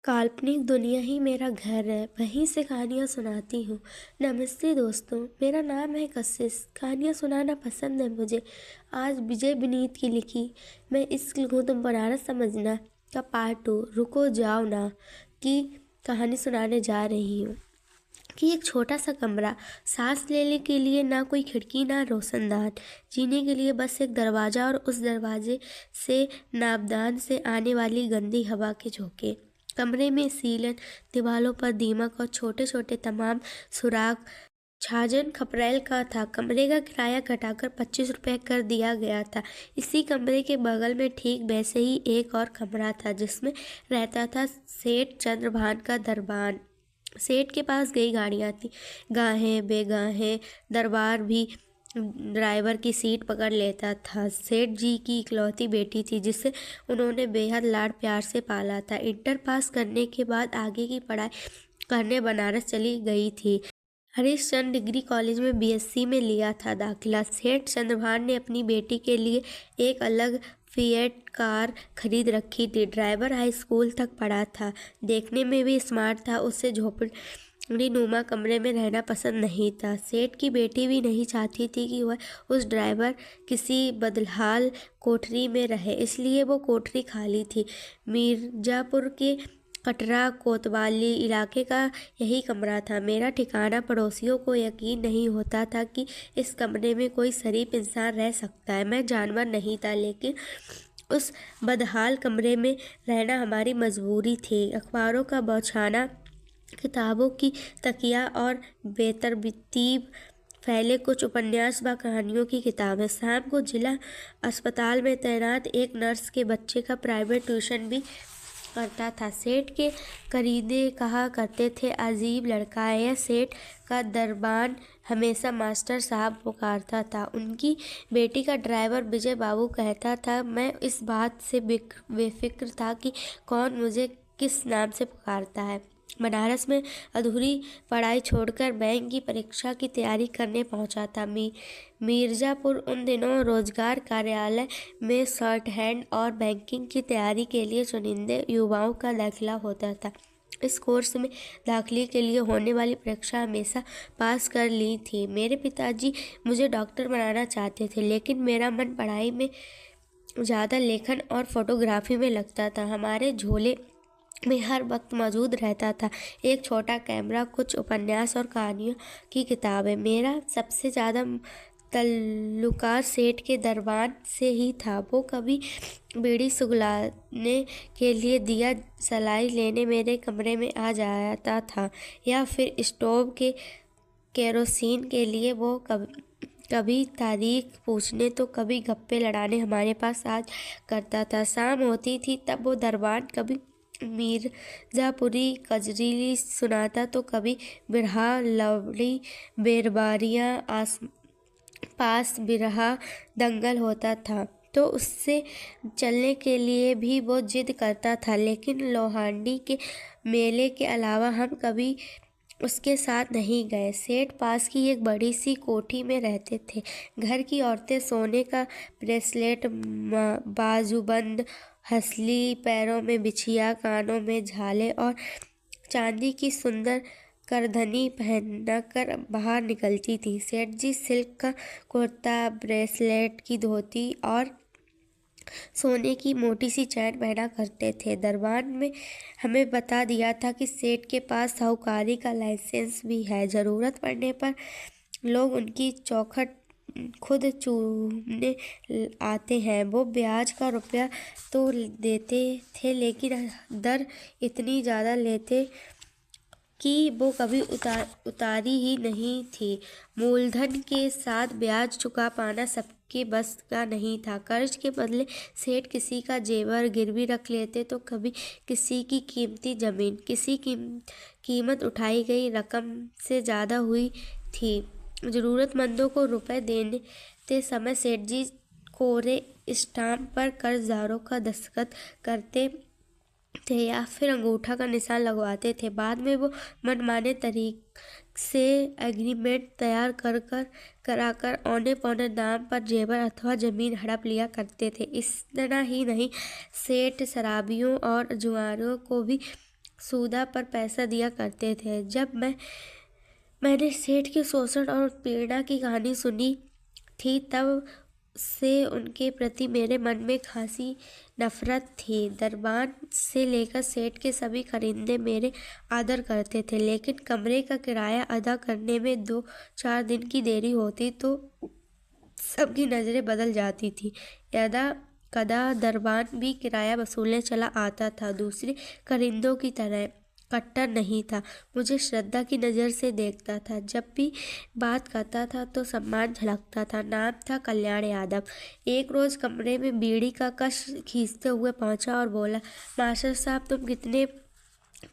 काल्पनिक दुनिया ही मेरा घर है, वहीं से कहानियाँ सुनाती हूँ। नमस्ते दोस्तों, मेरा नाम है कशिश। कहानियाँ सुनाना पसंद है मुझे। आज विजय विनीत की लिखी मैं इश्क लिखूँ तुम बनारस समझना का पार्ट 2 रुको जाओ ना की कहानी सुनाने जा रही हूँ। कि एक छोटा सा कमरा, सांस लेने के लिए ना कोई खिड़की ना रोशनदान, जीने के लिए बस एक दरवाज़ा और उस दरवाजे से नाबदान से आने वाली गंदी हवा के झोंके। कमरे में सीलन, दीवालों पर दीमक और छोटे छोटे तमाम सुराख। छाजन खपरेल का था। कमरे का किराया घटाकर 25 रुपये कर दिया गया था। इसी कमरे के बगल में ठीक वैसे ही एक और कमरा था जिसमें रहता था सेठ चंद्रभान का दरबान। सेठ के पास कई गाड़ियाँ थी, गाहें बेगाहें। दरबार भी ड्राइवर की सीट पकड़ लेता था। सेठ जी की इकलौती बेटी थी जिसे उन्होंने बेहद लाड प्यार से पाला था। इंटर पास करने के बाद आगे की पढ़ाई करने बनारस चली गई थी। हरिश्चंद्र डिग्री कॉलेज में बीएससी में लिया था दाखिला। सेठ चंद्रभान ने अपनी बेटी के लिए एक अलग फिएट कार खरीद रखी थी। ड्राइवर हाई स्कूल तक पढ़ा था, देखने में भी स्मार्ट था। उससे झोपड़ी नुमा कमरे में रहना पसंद नहीं था। सेठ की बेटी भी नहीं चाहती थी कि वह उस ड्राइवर किसी बदहाल कोठरी में रहे, इसलिए वो कोठरी खाली थी। मिर्जापुर के कटरा कोतवाली इलाके का यही कमरा था। मेरा ठिकाना। पड़ोसियों को यकीन नहीं होता था कि इस कमरे में कोई शरीफ इंसान रह सकता है। मैं जानवर नहीं था, लेकिन उस बदहाल कमरे में रहना हमारी मजबूरी थी। अखबारों का बौछाना, किताबों की तकिया और बेतरतीब फैले कुछ उपन्यास व कहानियों की किताबें। शाम को जिला अस्पताल में तैनात एक नर्स के बच्चे का प्राइवेट ट्यूशन भी करता था। सेठ के करीने कहा करते थे, अजीब लड़का है यह। सेठ का दरबान हमेशा मास्टर साहब पुकारता था। उनकी बेटी का ड्राइवर विजय बाबू कहता था। मैं इस बात से बेफिक्र था कि कौन मुझे किस नाम से पुकारता है। बनारस में अधूरी पढ़ाई छोड़कर बैंक की परीक्षा की तैयारी करने पहुंचा था। मिर्जापुर उन दिनों रोजगार कार्यालय में शॉर्ट हैंड और बैंकिंग की तैयारी के लिए चुनिंदे युवाओं का दाखिला होता था। इस कोर्स में दाखिले के लिए होने वाली परीक्षा हमेशा पास कर ली थी। मेरे पिताजी मुझे डॉक्टर बनाना चाहते थे, लेकिन मेरा मन पढ़ाई में ज़्यादा लेखन और फोटोग्राफी में लगता था। हमारे झोले में हर वक्त मौजूद रहता था एक छोटा कैमरा, कुछ उपन्यास और कहानियों की किताबें। मेरा सबसे ज़्यादा तल्लुकात सेठ के दरबान से ही था। वो कभी बीड़ी सुलगाने के लिए दिया सलाई लेने मेरे कमरे में आ जाता था, या फिर स्टोव के केरोसिन के लिए वो कभी तारीख पूछने तो कभी गप्पे लड़ाने हमारे पास आ करता था। शाम होती थी तब वो दरबान कभी मिर्जापुरी कजरी सुनाता तो कभी बिरहा लवड़ी बेरबारियाँ। आस पास बिरहा दंगल होता था तो उससे चलने के लिए भी वो जिद करता था, लेकिन लोहांडी के मेले के अलावा हम कभी उसके साथ नहीं गए। सेठ पास की एक बड़ी सी कोठी में रहते थे। घर की औरतें सोने का ब्रेसलेट, बाजूबंद, हंसली, पैरों में बिछिया, कानों में झाले और चांदी की सुंदर करधनी पहनकर बाहर निकलती थी। सेठ जी सिल्क का कुर्ता, ब्रेसलेट की धोती और सोने की मोटी सी चैन पहना करते थे। दरबान में हमें बता दिया था कि सेठ के पास साहूकारी का लाइसेंस भी है। ज़रूरत पड़ने पर लोग उनकी चौखट खुद चूमने आते हैं। वो ब्याज का रुपया तो देते थे, लेकिन दर इतनी ज़्यादा लेते कि वो कभी उतारी ही नहीं थी। मूलधन के साथ ब्याज चुका पाना सबके बस का नहीं था। कर्ज के बदले सेठ किसी का जेवर गिरवी रख लेते तो कभी किसी की कीमती जमीन। किसी की कीमत उठाई गई रकम से ज़्यादा हुई थी। ज़रूरतमंदों को रुपए देते समय सेठ जी कोरे स्टाम्प पर कर्जदारों का दस्तखत करते थे या फिर अंगूठा का निशान लगवाते थे। बाद में वो मनमाने तरीक से एग्रीमेंट तैयार कराकर औने पौने दाम पर जेवर अथवा ज़मीन हड़प लिया करते थे। इतना ही नहीं, सेठ शराबियों और जुआरियों को भी सुदा पर पैसा दिया करते थे। जब मैंने सेठ के शोषण और पीड़ना की कहानी सुनी थी, तब से उनके प्रति मेरे मन में खासी नफरत थी। दरबान से लेकर सेठ के सभी खरीदे मेरे आदर करते थे, लेकिन कमरे का किराया अदा करने में 2-4 दिन की देरी होती तो सबकी नज़रें बदल जाती थी। यदा कदा दरबान भी किराया वसूलने चला आता था, दूसरे खरीदों की तरह कट्टर नहीं था। मुझे श्रद्धा की नज़र से देखता था। जब भी बात करता था तो सम्मान झलकता था। नाम था कल्याण यादव। एक रोज़ कमरे में बीड़ी का कश खींचते हुए पहुंचा और बोला, मास्टर साहब, तुम कितने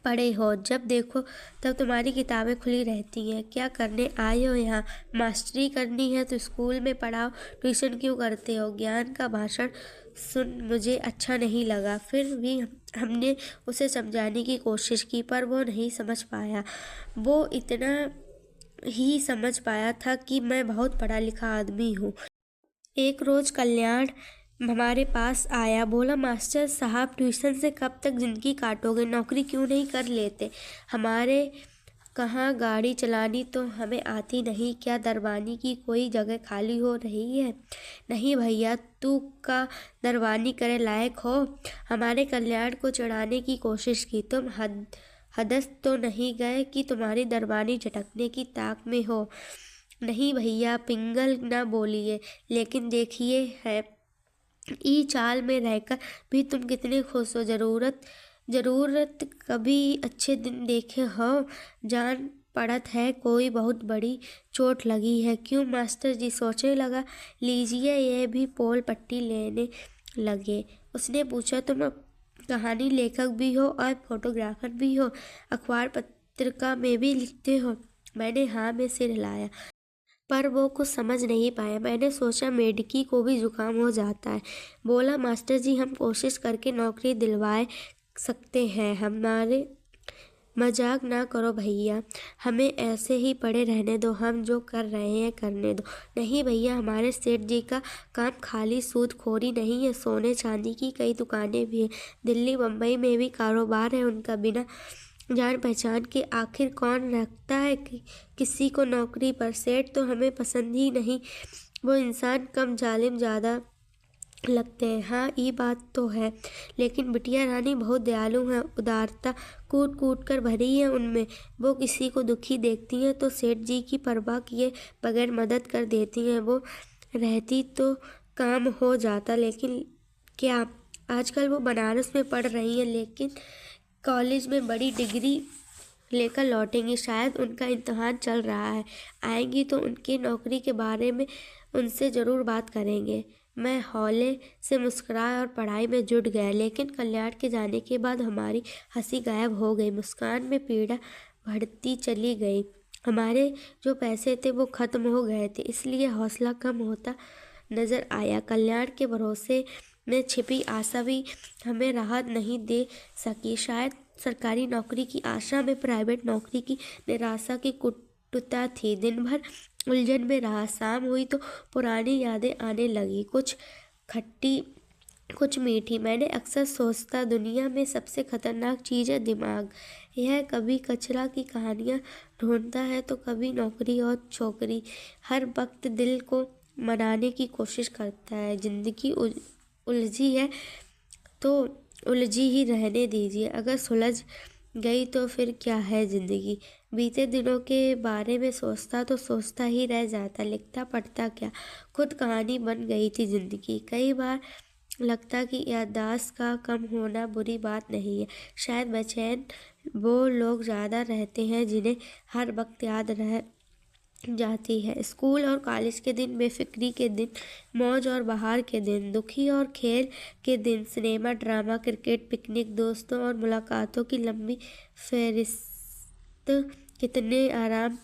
पढ़े हो? जब देखो तब तुम्हारी किताबें खुली रहती हैं। क्या करने आए हो यहाँ? मास्टरी करनी है तो स्कूल में पढ़ाओ, ट्यूशन क्यों करते हो? ज्ञान का भाषण सुन मुझे अच्छा नहीं लगा। फिर भी हमने उसे समझाने की कोशिश की, पर वो नहीं समझ पाया। वो इतना ही समझ पाया था कि मैं बहुत पढ़ा लिखा आदमी हूँ। एक रोज़ कल्याण हमारे पास आया, बोला, मास्टर साहब, ट्यूशन से कब तक ज़िंदगी काटोगे? नौकरी क्यों नहीं कर लेते? हमारे कहाँ गाड़ी चलानी तो हमें आती नहीं। क्या दरबानी की कोई जगह खाली हो रही है? नहीं भैया, तू का दरबानी करे लायक हो? हमारे कल्याण को चिढ़ाने की कोशिश की। तुम हदस तो नहीं गए कि तुम्हारी दरबानी झटकने की ताक में हो? नहीं भैया, पिंगल न बोलिए। लेकिन देखिए है ई चाल में रहकर भी तुम कितने खुश हो। ज़रूरत कभी अच्छे दिन देखे हो? जान पड़त है कोई बहुत बड़ी चोट लगी है। क्यों मास्टर जी? सोचने लगा। लीजिए, ये भी पोल पट्टी लेने लगे। उसने पूछा, तुम कहानी लेखक भी हो और फोटोग्राफर भी हो? अखबार पत्रिका में भी लिखते हो? मैंने हाँ में सिर हिलाया, पर वो कुछ समझ नहीं पाया। मैंने सोचा मेढकी को भी जुकाम हो जाता है। बोला, मास्टर जी, हम कोशिश करके नौकरी दिलवाए सकते हैं। हमारे मजाक ना करो भैया, हमें ऐसे ही पड़े रहने दो। हम जो कर रहे हैं करने दो। नहीं भैया, हमारे सेठ जी का काम खाली सूदखोरी नहीं है, सोने चांदी की कई दुकानें भी हैं। दिल्ली बम्बई में भी कारोबार है उनका। बिना जान पहचान के आखिर कौन रखता है किसी को नौकरी पर? सेठ तो हमें पसंद ही नहीं। वो इंसान कम जालिम ज़्यादा लगते हैं। हाँ, ये बात तो है, लेकिन बिटिया रानी बहुत दयालु हैं। उदारता कूट कूट कर भरी है उनमें। वो किसी को दुखी देखती हैं तो सेठ जी की परवाह किए बगैर मदद कर देती हैं। वो रहती तो काम हो जाता, लेकिन क्या। आजकल वो बनारस में पढ़ रही हैं, लेकिन कॉलेज में बड़ी डिग्री लेकर लौटेंगी। शायद उनका इम्तिहान चल रहा है। आएंगी तो उनकी नौकरी के बारे में उनसे ज़रूर बात करेंगे। मैं हौले से मुस्कुराया और पढ़ाई में जुट गया, लेकिन कल्याण के जाने के बाद हमारी हंसी गायब हो गई। मुस्कान में पीड़ा बढ़ती चली गई। हमारे जो पैसे थे वो खत्म हो गए थे, इसलिए हौसला कम होता नज़र आया। कल्याण के भरोसे में छिपी आशा भी हमें राहत नहीं दे सकी। शायद सरकारी नौकरी की आशा में प्राइवेट नौकरी की निराशा की कुटुता थी। दिन भर उलझन में रहा। शाम हुई तो पुरानी यादें आने लगी, कुछ खट्टी कुछ मीठी। मैंने अक्सर सोचता, दुनिया में सबसे खतरनाक चीज़ है दिमाग। यह कभी कचरा की कहानियाँ ढूंढता है तो कभी नौकरी और छोकरी। हर वक्त दिल को मनाने की कोशिश करता है। जिंदगी उलझी है तो उलझी ही रहने दीजिए। अगर सुलझ गई तो फिर क्या है जिंदगी। बीते दिनों के बारे में सोचता तो सोचता ही रह जाता, लिखता पढ़ता क्या। खुद कहानी बन गई थी जिंदगी। कई बार लगता कि याददाश्त का कम होना बुरी बात नहीं है। शायद बेचैन वो लोग ज़्यादा रहते हैं जिन्हें हर वक्त याद रह जाती है। स्कूल और कॉलेज के दिन, बेफिक्री के दिन, मौज और बाहर के दिन, दुखी और खेल के दिन, सिनेमा, ड्रामा, क्रिकेट, पिकनिक, दोस्तों और मुलाकातों की लंबी फहरिस्त कितने आराम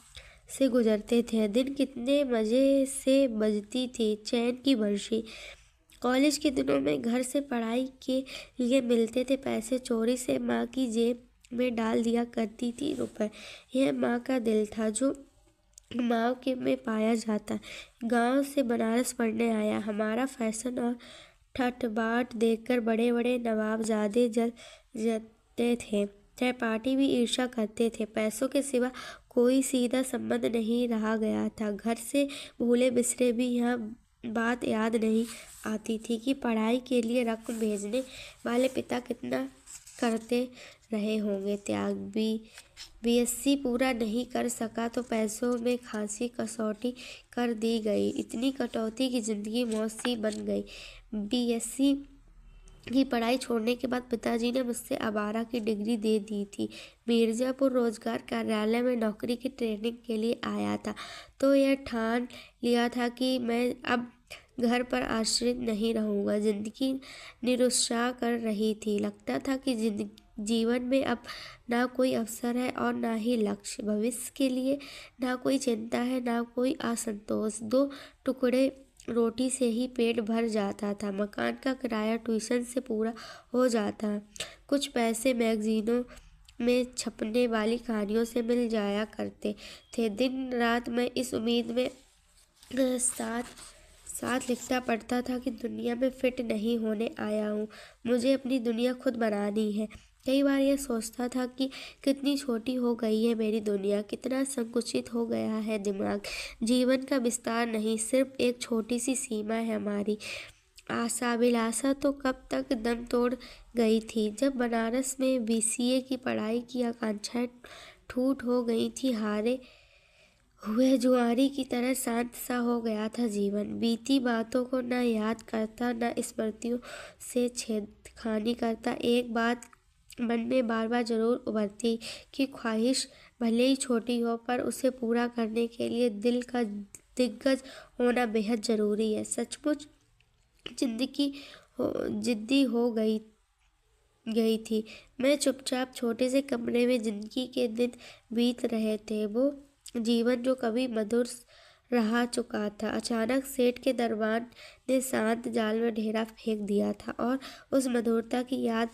से गुजरते थे। दिन कितने मज़े से बजती थी चैन की बंशी। कॉलेज के दिनों में घर से पढ़ाई के लिए मिलते थे पैसे, चोरी से माँ की जेब में डाल दिया करती थी रुपए। यह माँ का दिल था जो गाँव के में पाया जाता। गांव से बनारस पढ़ने आया। हमारा फैशन और ठट बाट देखकर बड़े बड़े नवाबजादे जल जाते थे। सहपाठी भी ईर्ष्या करते थे। पैसों के सिवा कोई सीधा संबंध नहीं रहा गया था। घर से भूले बिसरे भी यह बात याद नहीं आती थी कि पढ़ाई के लिए रकम भेजने वाले पिता कितना करते रहे होंगे त्याग। बीएससी पूरा नहीं कर सका तो पैसों में खासी कसौटी कर दी गई। इतनी कटौती की जिंदगी मौत सी बन गई। बीएससी की पढ़ाई छोड़ने के बाद पिताजी ने मुझसे आवारा की डिग्री दे दी थी। मिर्ज़ापुर रोजगार कार्यालय में नौकरी की ट्रेनिंग के लिए आया था तो यह ठान लिया था कि मैं अब घर पर आश्रित नहीं रहूँगा। जिंदगी निरुत्साह कर रही थी। लगता था कि जीवन में अब ना कोई अवसर है और ना ही लक्ष्य। भविष्य के लिए ना कोई चिंता है ना कोई असंतोष। 2 टुकड़े रोटी से ही पेट भर जाता था। मकान का किराया ट्यूशन से पूरा हो जाता। कुछ पैसे मैगजीनों में छपने वाली कहानियों से मिल जाया करते थे। दिन रात मैं इस उम्मीद में साथ लिखता पढ़ता था कि दुनिया में फिट नहीं होने आया हूँ, मुझे अपनी दुनिया खुद बनानी है। कई बार यह सोचता था कि कितनी छोटी हो गई है मेरी दुनिया, कितना संकुचित हो गया है दिमाग। जीवन का विस्तार नहीं, सिर्फ एक छोटी सी सीमा है हमारी। आशाभिलाषा तो कब तक दम तोड़ गई थी। जब बनारस में बीसीए की पढ़ाई की आकांक्षाएं ठूठ हो गई थी, हारे हुए जुआरी की तरह शांत सा हो गया था जीवन। बीती बातों को न याद करता न स्मृतियों से छेड़खानी करता। एक बात मन में बार बार जरूर उभरती कि ख्वाहिश भले ही छोटी हो पर उसे पूरा करने के लिए दिल का दिग्गज होना बेहद जरूरी है। सचमुच जिंदगी जिद्दी हो गई थी। मैं चुपचाप छोटे से कमरे में जिंदगी के दिन बीत रहे थे। वो जीवन जो कभी मधुर रहा चुका था, अचानक सेठ के दरबार ने शांत जाल में ढेरा फेंक दिया था और उस मधुरता की याद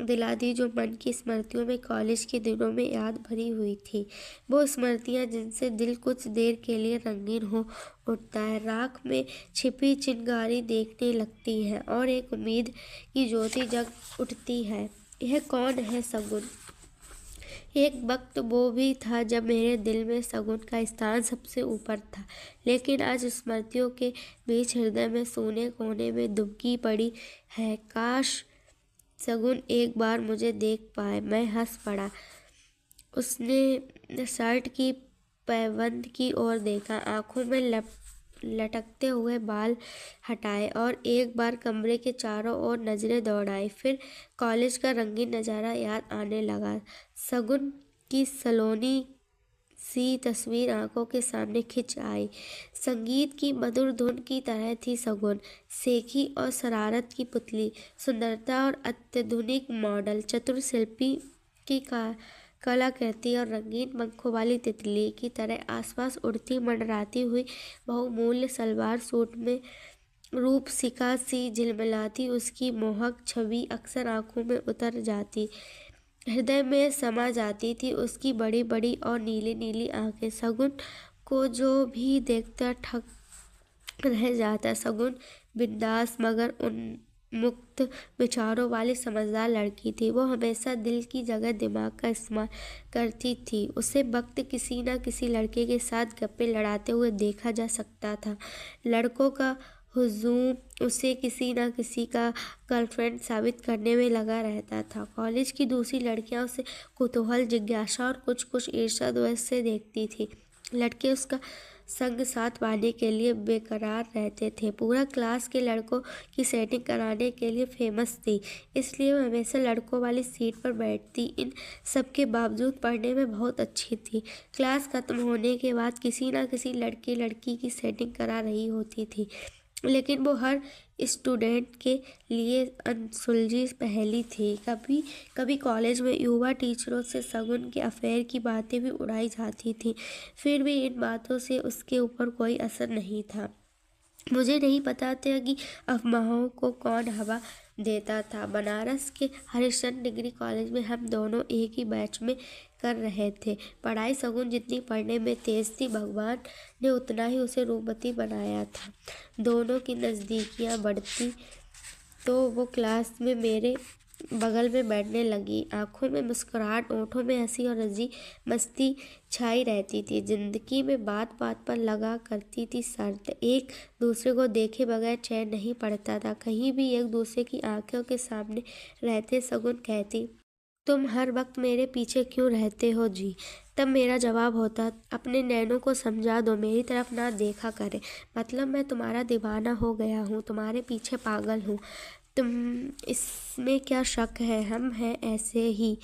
दिला दी जो मन की स्मृतियों में कॉलेज के दिनों में याद भरी हुई थी। वो स्मृतियाँ जिनसे दिल कुछ देर के लिए रंगीन हो उठता है, राख में छिपी चिंगारी देखने लगती है और एक उम्मीद की ज्योति जग उठती है। यह कौन है सगुन? एक वक्त वो भी था जब मेरे दिल में सगुन का स्थान सबसे ऊपर था, लेकिन आज स्मृतियों के बीच हृदय में सोने कोने में दुबकी पड़ी है। काश सगुन एक बार मुझे देख पाए। मैं हंस पड़ा। उसने शर्ट की पैबंद की ओर देखा, आंखों में लटकते हुए बाल हटाए और एक बार कमरे के चारों ओर नजरें दौड़ाई। फिर कॉलेज का रंगीन नज़ारा याद आने लगा। सगुन की सलोनी सी तस्वीर आंखों के सामने खिंच आई। संगीत की मधुर धुन की तरह थी सगुन, सेखी और शरारत की पुतली, सुंदरता और अत्याधुनिक मॉडल, चतुर शिल्पी की कलाकृति और रंगीन पंखों वाली तितली की तरह आसपास उड़ती मंडराती हुई बहुमूल्य सलवार सूट में रूपसिका सी झिलमिलाती उसकी मोहक छवि अक्सर आंखों में उतर जाती, हृदय में समा जाती थी। उसकी बड़ी बड़ी और नीली नीली आंखें, सगुन को जो भी देखता ठग रह जाता। सगुन बिंदास मगर उन्मुक्त विचारों वाली समझदार लड़की थी। वो हमेशा दिल की जगह दिमाग का इस्तेमाल करती थी। उसे वक्त किसी न किसी लड़के के साथ गप्पे लड़ाते हुए देखा जा सकता था। लड़कों का हुजूम उसे किसी न किसी का गर्लफ्रेंड साबित करने में लगा रहता था। कॉलेज की दूसरी लड़कियां उसे कुतूहल, जिज्ञासा और कुछ कुछ ईर्ष्या द्वेष से देखती थी। लड़के उसका संग साथ पाने के लिए बेकरार रहते थे। पूरा क्लास के लड़कों की सेटिंग कराने के लिए फेमस थी, इसलिए वह हमेशा लड़कों वाली सीट पर बैठती। इन सब के बावजूद पढ़ने में बहुत अच्छी थी। क्लास खत्म होने के बाद किसी न किसी लड़की की सेटिंग करा रही होती थी, लेकिन वो हर स्टूडेंट के लिए अनसुलझी पहेली थी। कभी कभी कॉलेज में युवा टीचरों से सगुन के अफेयर की बातें भी उड़ाई जाती थी, फिर भी इन बातों से उसके ऊपर कोई असर नहीं था। मुझे नहीं पता था कि अफवाहों को कौन हवा देता था। बनारस के हरिश्चंद्र डिग्री कॉलेज में हम दोनों एक ही बैच में कर रहे थे। पढ़ाई सगुन जितनी पढ़ने में तेज थी, भगवान ने उतना ही उसे रूपवती बनाया था। दोनों की नज़दीकियाँ बढ़ती तो वो क्लास में मेरे बगल में बैठने लगी। आंखों में मुस्कुराहट, ओठों में हंसी और मस्ती छाई रहती थी। जिंदगी में बात बात पर लगा करती थी शर्त। एक दूसरे को देखे बगैर चैन नहीं पड़ता था। कहीं भी एक दूसरे की आंखों के सामने रहते शगुन कहती, तुम हर वक्त मेरे पीछे क्यों रहते हो जी। तब मेरा जवाब होता, अपने नैनों को समझा दो, मेरी तरफ ना देखा करे। मतलब मैं तुम्हारा दीवाना हो गया हूँ, तुम्हारे पीछे पागल हूँ। तुम इसमें क्या शक है, हम हैं ऐसे ही।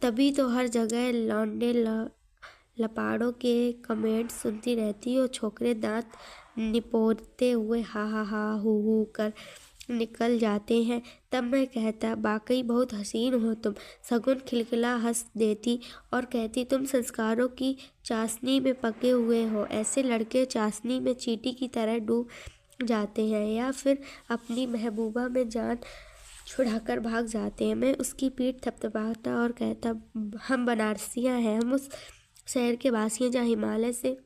तभी तो हर जगह लौंडे लपाड़ों के कमेंट सुनती रहती हो। छोकरे दांत निपोरते हुए हा हा हा हू कर निकल जाते हैं। तब मैं कहता, वाकई बहुत हसीन हो तुम। शगुन खिलखिला हंस देती और कहती, तुम संस्कारों की चाशनी में पके हुए हो। ऐसे लड़के चाशनी में चींटी की तरह डूब जाते हैं या फिर अपनी महबूबा में जान छुड़ाकर भाग जाते हैं। मैं उसकी पीठ थपथपाता और कहता, हम बनारसियां हैं, हम उस शहर के वासी हैं जहाँ हिमालय से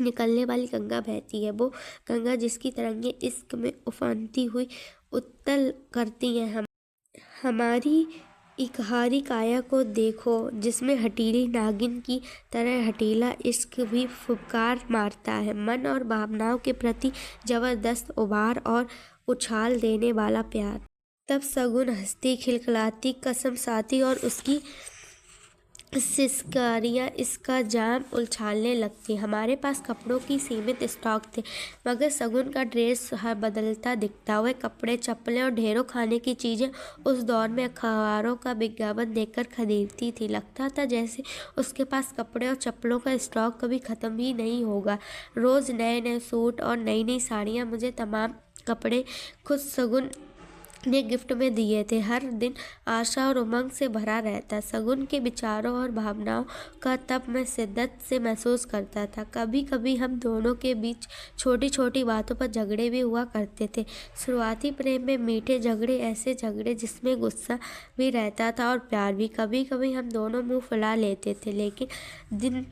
निकलने वाली गंगा बहती है। वो गंगा जिसकी तरंगें इश्क में उफानती हुई उत्तल करती हैं हमारी इकहारी काया को देखो, जिसमें हठीली नागिन की तरह हठीला इश्क भी फुफकार मारता है। मन और भावनाओं के प्रति जबरदस्त उभार और उछाल देने वाला प्यार। तब शगुन हंसती, खिलखिलाती, कसम साती और उसकी सिसकारियाँ इसका जाम उछालने लगती। हमारे पास कपड़ों की सीमित स्टॉक थे, मगर शगुन का ड्रेस हर बदलता दिखता। वह कपड़े, चप्पलें और ढेरों खाने की चीज़ें उस दौर में अखबारों का विज्ञापन देखकर खरीदती थी। लगता था जैसे उसके पास कपड़े और चप्पलों का स्टॉक कभी ख़त्म ही नहीं होगा। रोज़ नए नए सूट और नई नई साड़ियाँ, मुझे तमाम कपड़े खुद शगुन ने गिफ्ट में दिए थे। हर दिन आशा और उमंग से भरा रहता। शगुन के विचारों और भावनाओं का तब मैं शिद्दत से महसूस करता था। कभी कभी हम दोनों के बीच छोटी छोटी बातों पर झगड़े भी हुआ करते थे। शुरुआती प्रेम में मीठे झगड़े, ऐसे झगड़े जिसमें गुस्सा भी रहता था और प्यार भी। कभी कभी हम दोनों मुंह फुला लेते थे, लेकिन दिन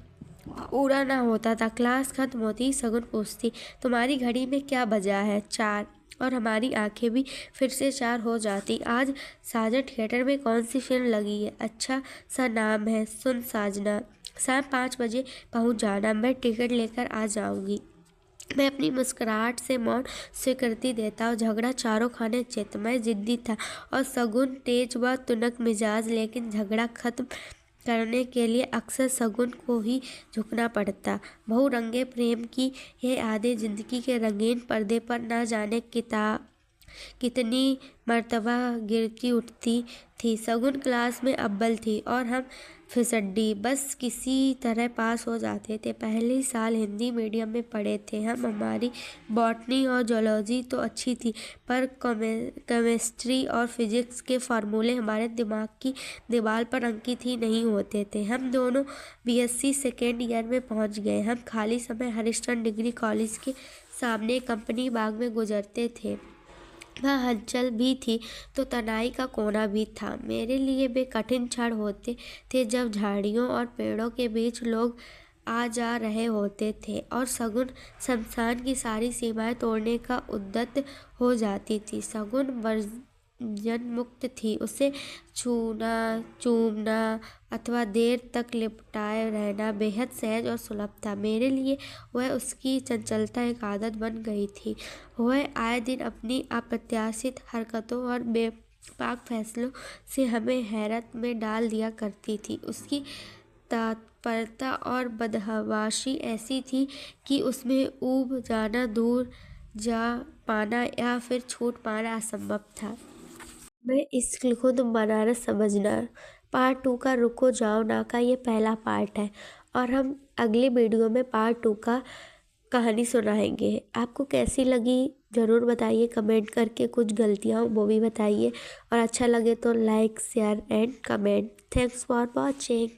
पूरा ना होता था। क्लास खत्म होती शगुन पूछती, तुम्हारी घड़ी में क्या बजा है? 4। और हमारी आंखें भी फिर से 4 हो जाती। आज साजन थिएटर में कौन सी फिल्म लगी है? अच्छा सा नाम है, सुन साजना, शाम 5 बजे पहुंच जाना, मैं टिकट लेकर आ जाऊंगी। मैं अपनी मुस्कुराहट से मौन स्वीकृति देता और झगड़ा चारों खाने चित। मैं जिद्दी था और शगुन तेज व तुनक मिजाज, लेकिन झगड़ा खत्म करने के लिए अक्सर शगुन को ही झुकना पड़ता। बहुरंगे प्रेम की यह आधे जिंदगी के रंगीन पर्दे पर ना जाने कितनी मर्तबा गिरती उठती थी। शगुन क्लास में अव्वल थी और हम फिसड्डी, बस किसी तरह पास हो जाते थे। पहले साल हिंदी मीडियम में पढ़े थे हम। हमारी बॉटनी और जूलॉजी तो अच्छी थी, पर केमिस्ट्री और फिजिक्स के फार्मूले हमारे दिमाग की दीवार पर अंकित ही नहीं होते थे। हम दोनों बीएससी सेकेंड ईयर में पहुंच गए। हम खाली समय हरिश्चंद्र डिग्री कॉलेज के सामने कंपनी बाग में गुजरते थे। वहाँ हलचल भी थी तो तनाई का कोना भी था। मेरे लिए वे कठिन क्षण होते थे जब झाड़ियों और पेड़ों के बीच लोग आ जा रहे होते थे और शगुन शमशान की सारी सीमाएं तोड़ने का उद्यत हो जाती थी। शगुन वर्जन मुक्त थी। उसे छूना, चूमना अथवा देर तक लिपटाए रहना बेहद सहज और सुलभ था। मेरे लिए वह उसकी चंचलता एक आदत बन गई थी। वह आए दिन अपनी अप्रत्याशित हरकतों और बेपाक फैसलों से हमें हैरत में डाल दिया करती थी। उसकी तत्परता और बदहवासी ऐसी थी कि उसमें ऊब जाना, दूर जा पाना या फिर छूट पाना असंभव था। मैं इश्क लिखूं तुम बनारस समझना पार्ट 2 का रुको जाओ ना का ये पहला पार्ट है और हम अगले वीडियो में पार्ट 2 का कहानी सुनाएंगे। आपको कैसी लगी ज़रूर बताइए कमेंट करके। कुछ गलतियाँ वो भी बताइए और अच्छा लगे तो like, share and comment. Thanks for watching.